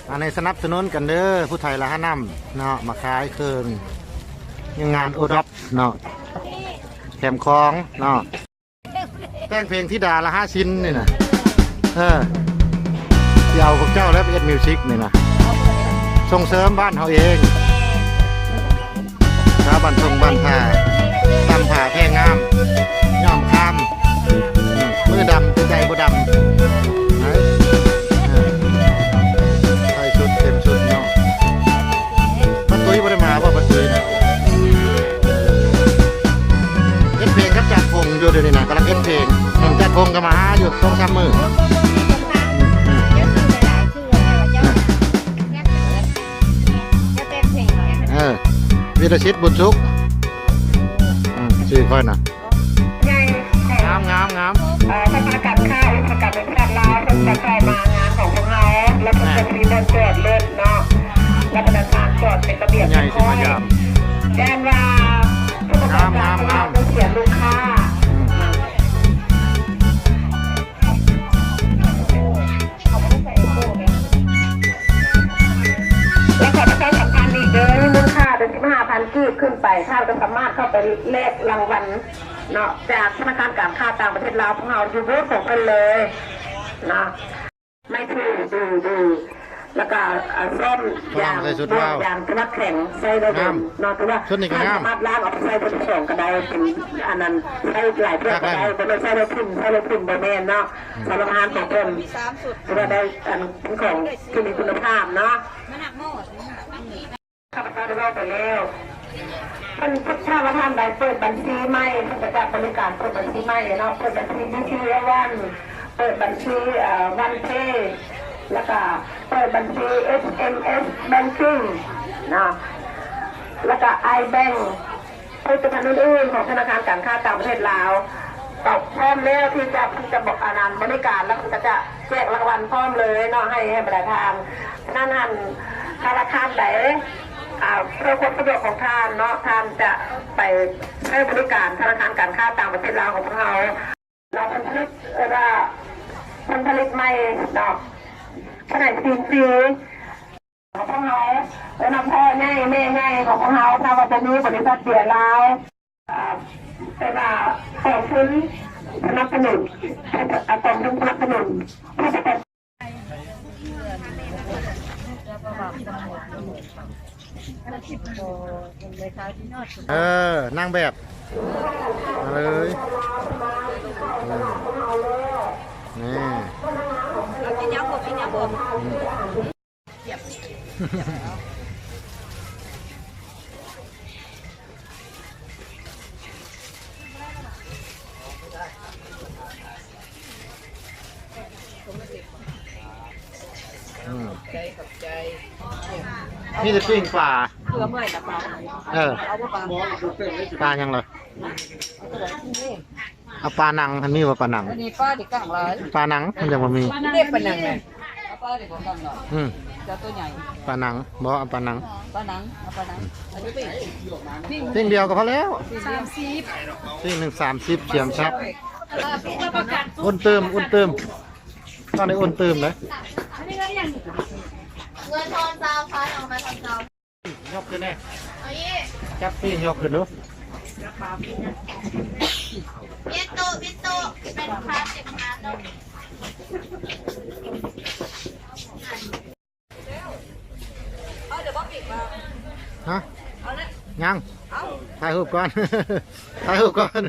อันในสนับสนุนกันเด้อผู้ไทยละห้าน้ำเนาะมาขายเครื่องยังงานโอดอปเนาะแถมคล้องเนาะแต่งเพลงที่ดาละ5 ชิ้นนี่นะที่เอาพวกเจ้าแล้วไปเอ็ดมิวสิกนี่นะส่งเสริมบ้านเขาเองชาวบ้านทงบ้านท่าตำผ่าแพงงามย่อมข้ามมือดำใจบ่ดำใส่ชุดเต็มชุดเนาะป้าตุ้ยบ่ได้มาว่าป้าตุ้ยนะเอ็ดเพลงกับจัดพงอยู่เดี๋ยวนี้นะกำลังเอ็ดเพลงหนุ่มจัดพงก็มาหาอยู่2-3 มื้อวิรชิตบุญชุกชื่อค่อยนะงามถ้าประกาศค่ายประกาศเป็นการลาเป็นการใครมางานของพวกเราแล้วก็จะมีเดินตรวจเลือดเนาะแล้วก็เดินทางตรวจเป็นระเบียบข้อแจ้งว่าผู้ประกอบการเราจะเสียลูกค้าและขอประชาสัมพันธ์อีกเด้อมูลค่าเป็น15,000 กีบขึ้นไปถ้าจะสามารถเข้าไปแลกรางวัลเนาะจากธนาคารการค้าต่างประเทศลาวพวกเราอยู่บูธของกันเลยนะไม่ถูกดูแล้วก็ส้มยางกระแข็งใส่ได้ดีเนาะตัวว่าสามารถล้างออกใส่เป็นสองก็ได้เป็นอันนั้นใส่หลายเพื่อนก็ได้เป็นใส่ได้พิมพ์บะเมนเนาะสารพัดของคนก็ได้อันของที่มีคุณภาพเนาะข้าพเจ้าได้บอกไปแล้วมันถ้าว่าท่านใดเปิดบัญชีใหม่ท่านจะบริการเปิดบัญชีใหม่เนาะเปิดบัญชีที่ชื่อวันเปิดบัญชีวันเพย์แล้วก็เปิดบัญชี SMS Banking นะแล้วก็ iBank ผลิตภัณฑ์อื่นๆของธนาคารการค้าต่างประเทศลาวตอบพร้อมแล้วที่จะบอกอนันต์บริการแล้วก็จะแจกรางวัลพร้อมเลยเนาะให้ประธานนั่นธนาคารไหนเพื่อความสะดวกของท่านเนาะท่านจะไปให้บริการธนาคารการค้าต่างประเทศลาวของเราผลิตใหม่เนาะขนาดซีของพวกเราแล้วนำพ่อแม่ของพวกเราทำมาเป็นนี้บริษัทเสียลาวเป็นขอบคุณสนับสนุนกองทุนสนับสนุนผู้ประกอบนั่งแบบเลยนี่กินยาบนี่จะปิ้งปลาปลายังเลยเอาปลาหนังอันนี้ว่าปลาหนังอันนี้ป้าดิกังเลยปลาหนังมันจะมามีเรียกปลาหนังไงป้าดิกังเลยจะตัวใหญ่ปลาหนังบอกเอาปลาหนังปลาหนังอันนี้ปิ้งเดียวก็พอแล้ว30ปิ้ง1 30เฉียมครับอุ่นเติมตอนนี้อุ่นเติมเลยเงินทอนซาวฟ้าออกมาทอนซาวยกขึ้นแน่จับปิ้งยกขึ้นดูวิโตเป็นคลาสสิกคลาสเนาะเดี๋ยวป้าปิดมาฮะยังถ่ายรูปก่อนถ่ายรูปก่อน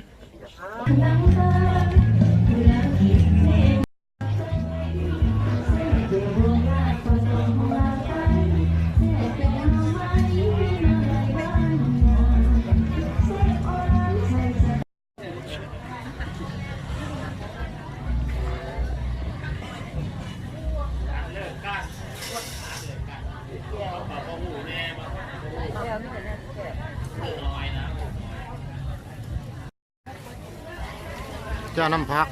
เจ้าน้ำพัก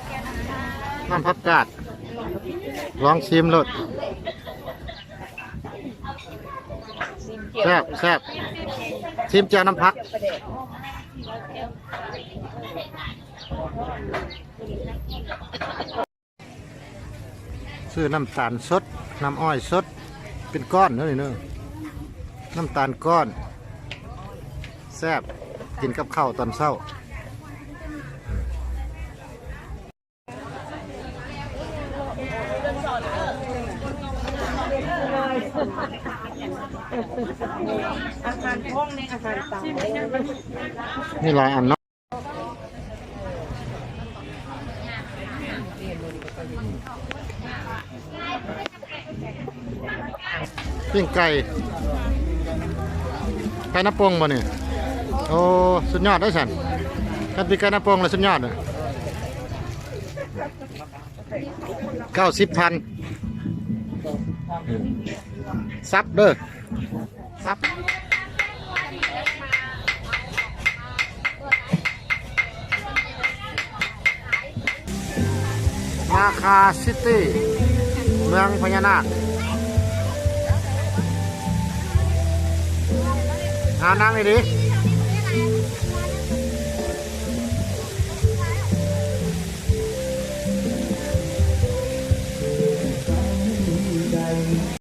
กาดลองชิมรสแซ่บชิมเจ้าน้ำพักซื้อน้ำตาลสดน้ำอ้อยสด เป็นก้อนเนอะนี่เนอะน้ำตาลก้อนแซ่บกินกับข้าวตอนเช้านี่หลายอันเนาะปิ้งไก่ไก่น้ำปงบ่เนี่ยโอ้สุดยอดได้ฉันกันปีไก่น้ำปงเลยสุดยอดเลย90,000ซับเด้อซับนาคาซิตี้เมืองพญานาคนั่งเลยดิ